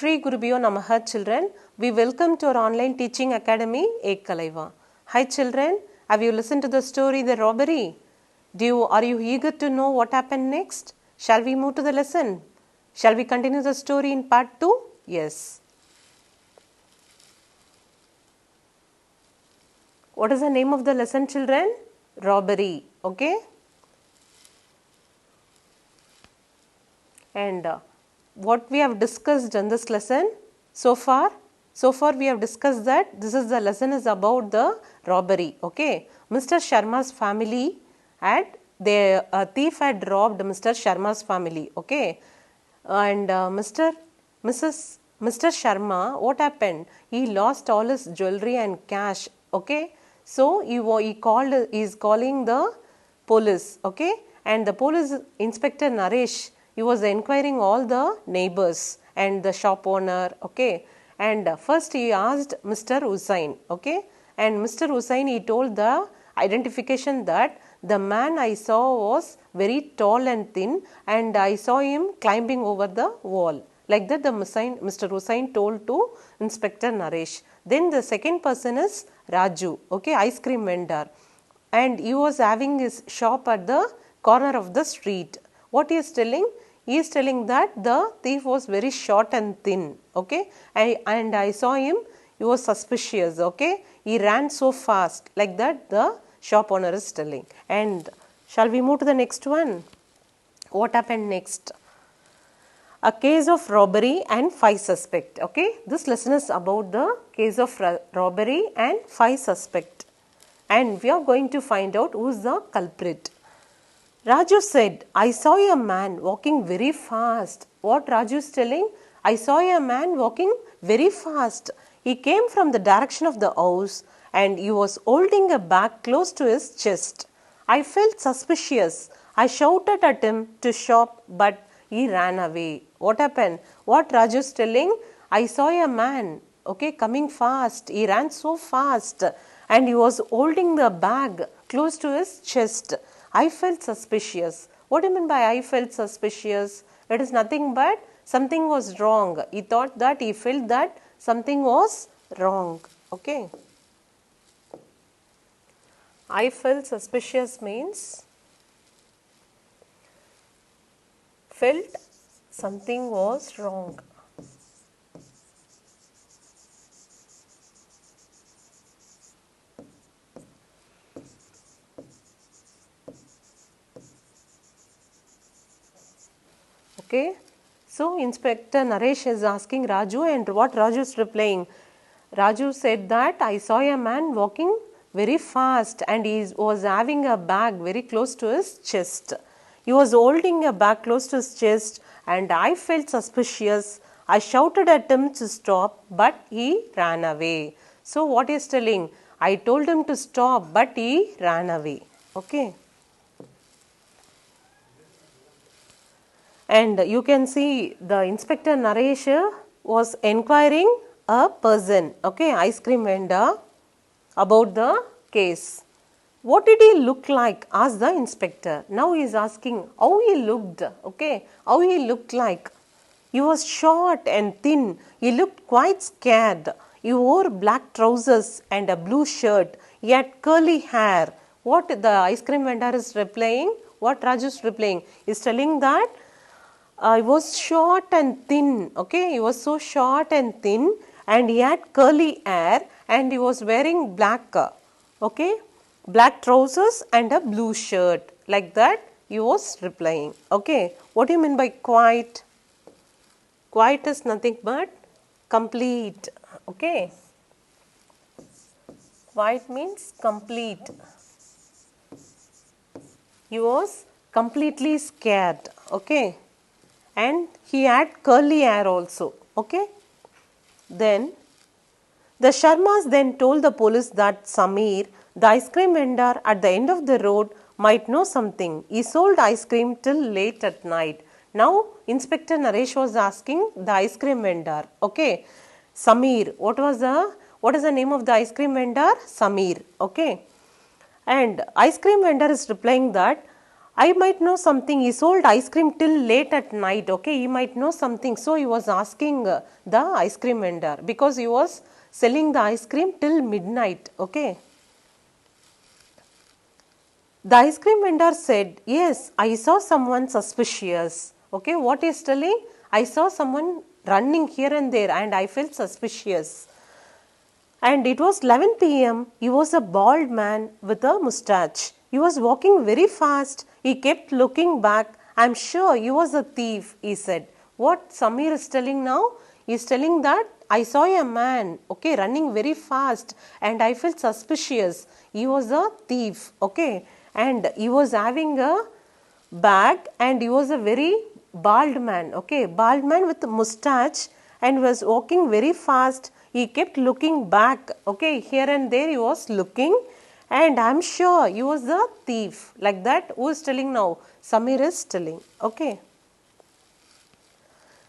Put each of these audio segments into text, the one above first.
Shri Gurubhyo Namaha children. We welcome to our online teaching academy Ekkalaiva. Hi children, have you listened to the story The Robbery? Are you eager to know what happened next? Shall we move to the lesson? Shall we continue the story in part 2? Yes. What is the name of the lesson children? Robbery. Okay. And what we have discussed in this lesson so far we have discussed that the lesson is about the robbery. Okay, Mr. Sharma's family a thief had robbed Mr. Sharma's family. Okay, and Mr. Sharma, what happened? He lost all his jewelry and cash. Okay, so he is calling the police. Okay, and the police inspector Naresh, he was inquiring all the neighbors and the shop owner. Okay, and first he asked Mr. Hussain. Okay, and Mr. Hussain, he told the identification that the man I saw was very tall and thin, and I saw him climbing over the wall. Like that, Mr. Hussain told to Inspector Naresh. Then the second person is Raju. Okay, ice cream vendor, and he was having his shop at the corner of the street. What he is telling? He is telling that the thief was very short and thin. Okay, and I saw him, he was suspicious. Okay, he ran so fast. Like that, the shop owner is telling. And shall we move to the next one? What happened next? A case of robbery and 5 suspects. Okay, this lesson is about the case of robbery and 5 suspects. And we are going to find out who is the culprit. Raju said, I saw a man walking very fast. What Raju is telling? I saw a man walking very fast. He came from the direction of the house and he was holding a bag close to his chest. I felt suspicious. I shouted at him to stop, but he ran away. What happened? What Raju is telling? I saw a man, okay, coming fast. He ran so fast and he was holding the bag close to his chest. I felt suspicious. What do you mean by I felt suspicious? It is nothing but something was wrong. He thought that, he felt that something was wrong. Okay. I felt suspicious means felt something was wrong. Okay, so Inspector Naresh is asking Raju, and what Raju is replying? Raju said that I saw a man walking very fast and he was having a bag very close to his chest. He was holding a bag close to his chest and I felt suspicious. I shouted at him to stop, but he ran away. So what he is telling? I told him to stop, but he ran away. Okay. And you can see the Inspector Naresh was inquiring a person, okay, ice cream vendor, about the case. What did he look like? Asked the inspector. Now he is asking how he looked, okay, how he looked like. He was short and thin. He looked quite scared. He wore black trousers and a blue shirt. He had curly hair. What the ice cream vendor is replying? What Raju is replying? He is telling that he was short and thin, okay, he was so short and thin and he had curly hair and he was wearing black, okay, black trousers and a blue shirt. Like that he was replying. Okay, what do you mean by quiet? Quiet is nothing but complete. Okay, quiet means complete. He was completely scared. Okay, and he had curly hair also. Okay, then the Sharmas then told the police that Samir, the ice cream vendor at the end of the road, might know something. He sold ice cream till late at night. Now Inspector Naresh was asking the ice cream vendor. Okay, Samir, what is the name of the ice cream vendor? Samir. Okay, and ice cream vendor is replying that I might know something. He sold ice cream till late at night. Okay, he might know something. So he was asking the ice cream vendor because he was selling the ice cream till midnight. Okay. The ice cream vendor said, yes, I saw someone suspicious. Okay, what is telling? I saw someone running here and there and I felt suspicious. And it was 11 p.m. He was a bald man with a mustache. He was walking very fast. He kept looking back. I'm sure he was a thief, he said. What Samir is telling now? He is telling that I saw a man, okay, running very fast and I felt suspicious. He was a thief, okay, and he was having a bag and he was a very bald man, okay, bald man with a mustache and was walking very fast. He kept looking back, okay, here and there he was looking and I'm sure he was a thief. Like that, who is telling now? Samir is telling, okay.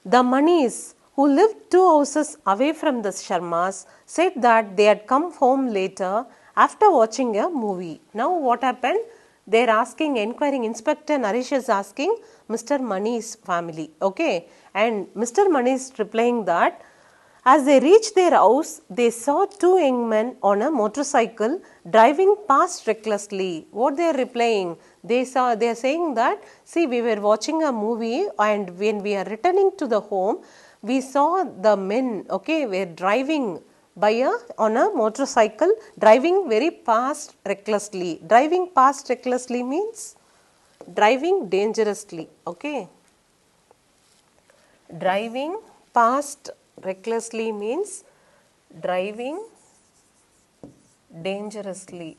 The Manis, who lived 2 houses away from the Sharmas, said that they had come home later after watching a movie. Now what happened? They are asking, inquiring, Inspector Naresh is asking Mr. Mani's family, okay. And Mr. Mani is replying that as they reached their house, they saw 2 young men on a motorcycle driving past recklessly. What they are replying? They are saying that, see, we were watching a movie and when we are returning to the home, we saw the men, okay, were driving on a motorcycle, driving very fast recklessly. Driving past recklessly means driving dangerously, okay. Driving past recklessly means driving dangerously.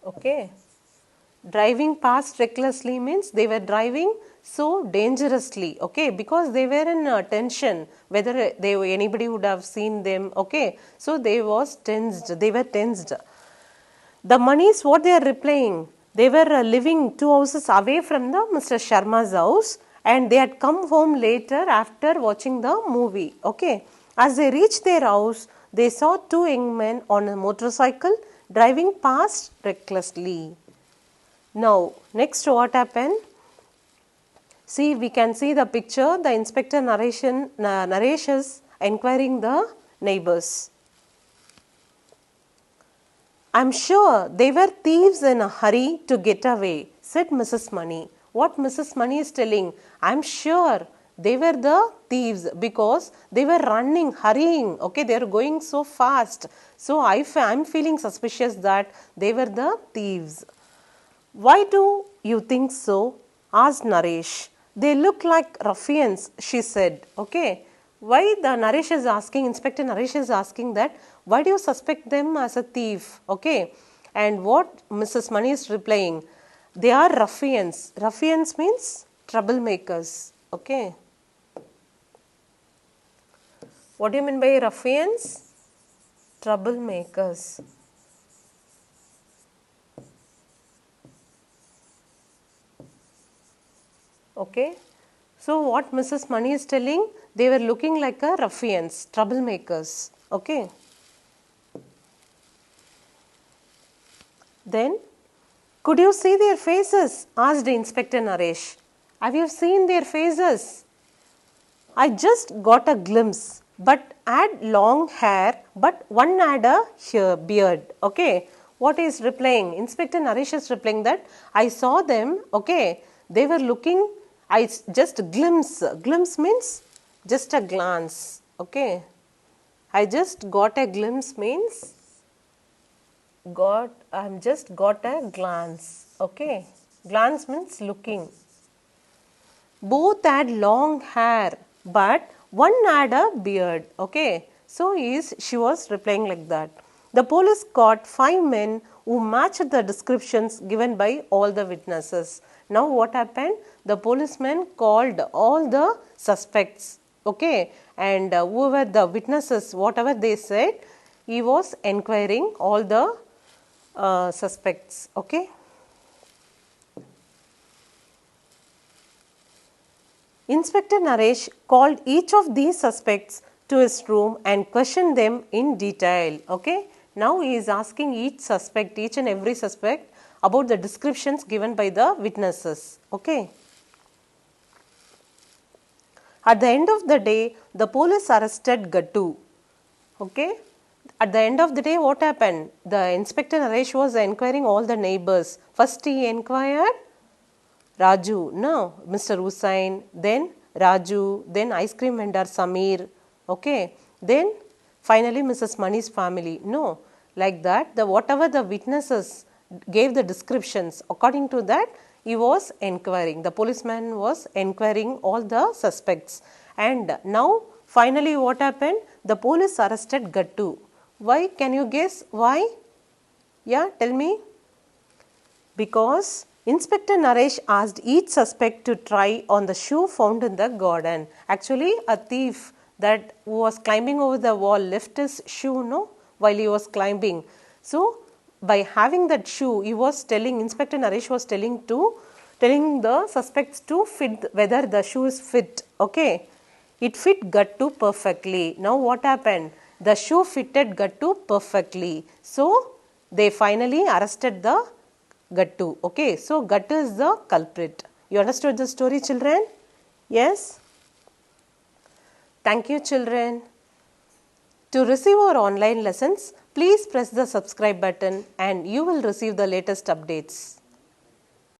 Okay. Driving past recklessly means they were driving so dangerously, okay, because they were in tension, whether anybody would have seen them, okay. So they were tensed. The Manis, what they are replying? They were living 2 houses away from the Mr. Sharma's house and they had come home later after watching the movie, okay. As they reached their house, they saw 2 young men on a motorcycle driving past recklessly. Now, next what happened? See, we can see the picture. The inspector Naresh is inquiring the neighbors. I'm sure they were thieves in a hurry to get away, said Mrs. Mani. What Mrs. Mani is telling? I'm sure they were the thieves because they were running, hurrying, okay, they are going so fast. So I'm feeling suspicious that they were the thieves. Why do you think so? Asked Naresh. They look like ruffians, she said. Okay. Why the Naresh is asking, Inspector Naresh is asking that, why do you suspect them as a thief? Okay. And what Mrs. Mani is replying? They are ruffians. Ruffians means troublemakers. Okay. What do you mean by ruffians? Troublemakers. Okay. So what Mrs. Mani is telling? They were looking like a ruffians, troublemakers. Okay. Then, could you see their faces? Asked Inspector Naresh. Have you seen their faces? I just got a glimpse, but had long hair, but one had a beard. Okay. What is replying? Inspector Naresh is replying that I saw them. Okay. They were looking. I just glimpse. Glimpse means just a glance. Okay. I just got a glimpse means just got a glance. Okay. Glance means looking. Both had long hair, but one had a beard. Okay. So she was replying like that. The police caught 5 men who matched the descriptions given by all the witnesses. Now what happened? The policeman called all the suspects, okay, and whoever the witnesses, whatever they said, he was inquiring all the suspects, okay. Inspector Naresh called each of these suspects to his room and questioned them in detail. Okay. Now he is asking each suspect, each and every suspect about the descriptions given by the witnesses. Okay. At the end of the day, the police arrested Gattu. Okay. At the end of the day, what happened? The Inspector Naresh was inquiring all the neighbors. First he inquired Raju, no, Mr. Hussain, then Raju, then ice cream vendor Samir, okay, then finally Mrs. Mani's family. No, like that, whatever the witnesses gave the descriptions, according to that, he was inquiring. The policeman was inquiring all the suspects. And now, finally, what happened? The police arrested Gattu. Why? Can you guess why? Yeah, tell me. Because Inspector Naresh asked each suspect to try on the shoe found in the garden. Actually, a thief that was climbing over the wall left his shoe, no, while he was climbing. So, by having that shoe, he was telling, Inspector Naresh was telling the suspects to fit whether the shoe is fit. Okay, it fit Gattu perfectly. Now, what happened? The shoe fitted Gattu perfectly. So, they finally arrested the Gattu. Okay, so Gattu is the culprit. You understood the story, children? Yes? Thank you, children. To receive our online lessons, please press the subscribe button and you will receive the latest updates.